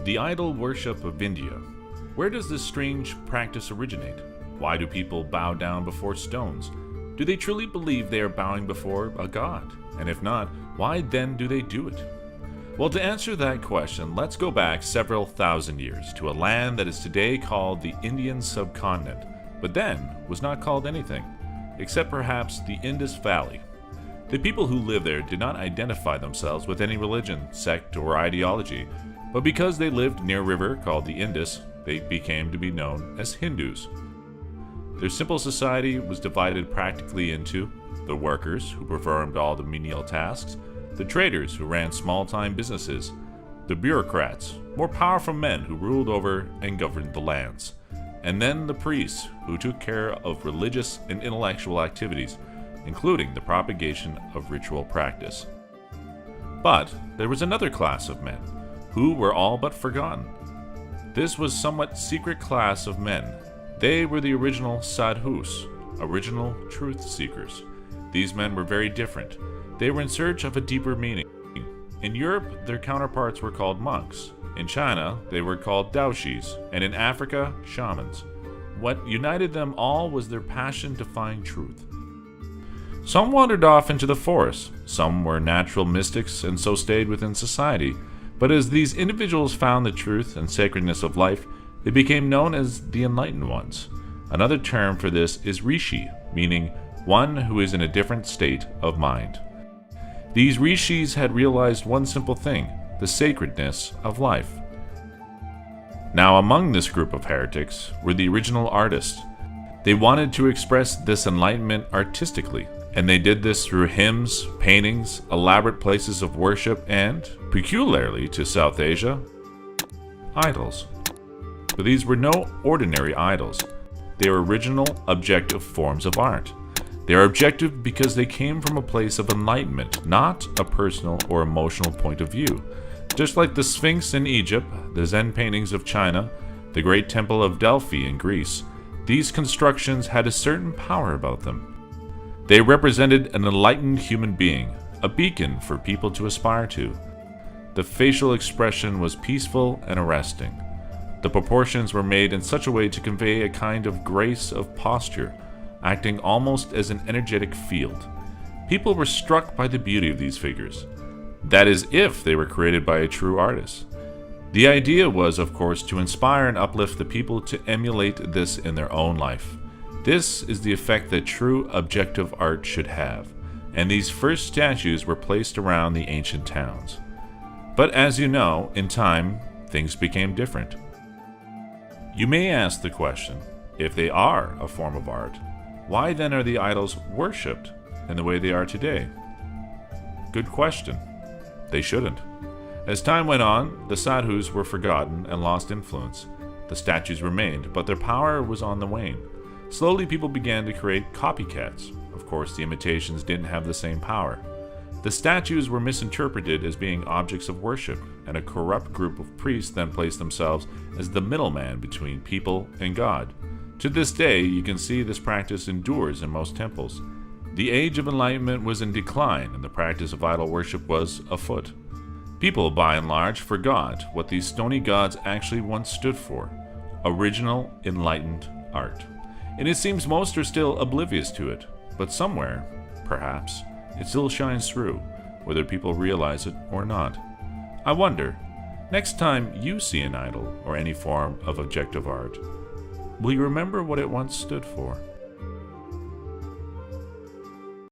The idol worship of India. Where does this strange practice originate? Why do people bow down before stones? Do they truly believe they are bowing before a god? And if not, why then do they do it? Well, to answer that question, let's go back several thousand years to a land that is today called the Indian subcontinent, but then was not called anything, except perhaps the Indus Valley. The people who lived there did not identify themselves with any religion, sect, or ideology, but because they lived near a river called the Indus, they became to be known as Hindus. Their simple society was divided practically into the workers, who performed all the menial tasks, the traders, who ran small-time businesses, the bureaucrats, more powerful men who ruled over and governed the lands, and then the priests, who took care of religious and intellectual activities, including the propagation of ritual practice. But there was another class of men, who were all but forgotten. This was somewhat secret class of men. They were the original sadhus, original truth seekers. These men were very different. They were in search of a deeper meaning. In Europe, their counterparts were called monks. In China, they were called daoshis, and in Africa, shamans. What united them all was their passion to find truth. Some wandered off into the forest, some were natural mystics and so stayed within society. But as these individuals found the truth and sacredness of life, they became known as the enlightened ones. Another term for this is rishi, meaning one who is in a different state of mind. These rishis had realized one simple thing, the sacredness of life. Now among this group of heretics were the original artists. They wanted to express this enlightenment artistically, and they did this through hymns, paintings, elaborate places of worship, and, peculiarly to South Asia, idols. But these were no ordinary idols. They were original, objective forms of art. They are objective because they came from a place of enlightenment, not a personal or emotional point of view. Just like the Sphinx in Egypt, the Zen paintings of China, the Great Temple of Delphi in Greece, these constructions had a certain power about them. They represented an enlightened human being, a beacon for people to aspire to. The facial expression was peaceful and arresting. The proportions were made in such a way to convey a kind of grace of posture, acting almost as an energetic field. People were struck by the beauty of these figures. That is, if they were created by a true artist. The idea was, of course, to inspire and uplift the people to emulate this in their own life. This is the effect that true objective art should have, and these first statues were placed around the ancient towns. But as you know, in time, things became different. You may ask the question, if they are a form of art, why then are the idols worshipped in the way they are today? Good question. They shouldn't. As time went on, the sadhus were forgotten and lost influence. The statues remained, but their power was on the wane. Slowly, people began to create copycats. Of course, the imitations didn't have the same power. The statues were misinterpreted as being objects of worship, and a corrupt group of priests then placed themselves as the middleman between people and God. To this day, you can see this practice endures in most temples. The age of enlightenment was in decline, and the practice of idol worship was afoot. People, by and large, forgot what these stony gods actually once stood for: original, enlightened art. And it seems most are still oblivious to it, but somewhere, perhaps, it still shines through, whether people realize it or not. I wonder, next time you see an idol or any form of objective art, will you remember what it once stood for?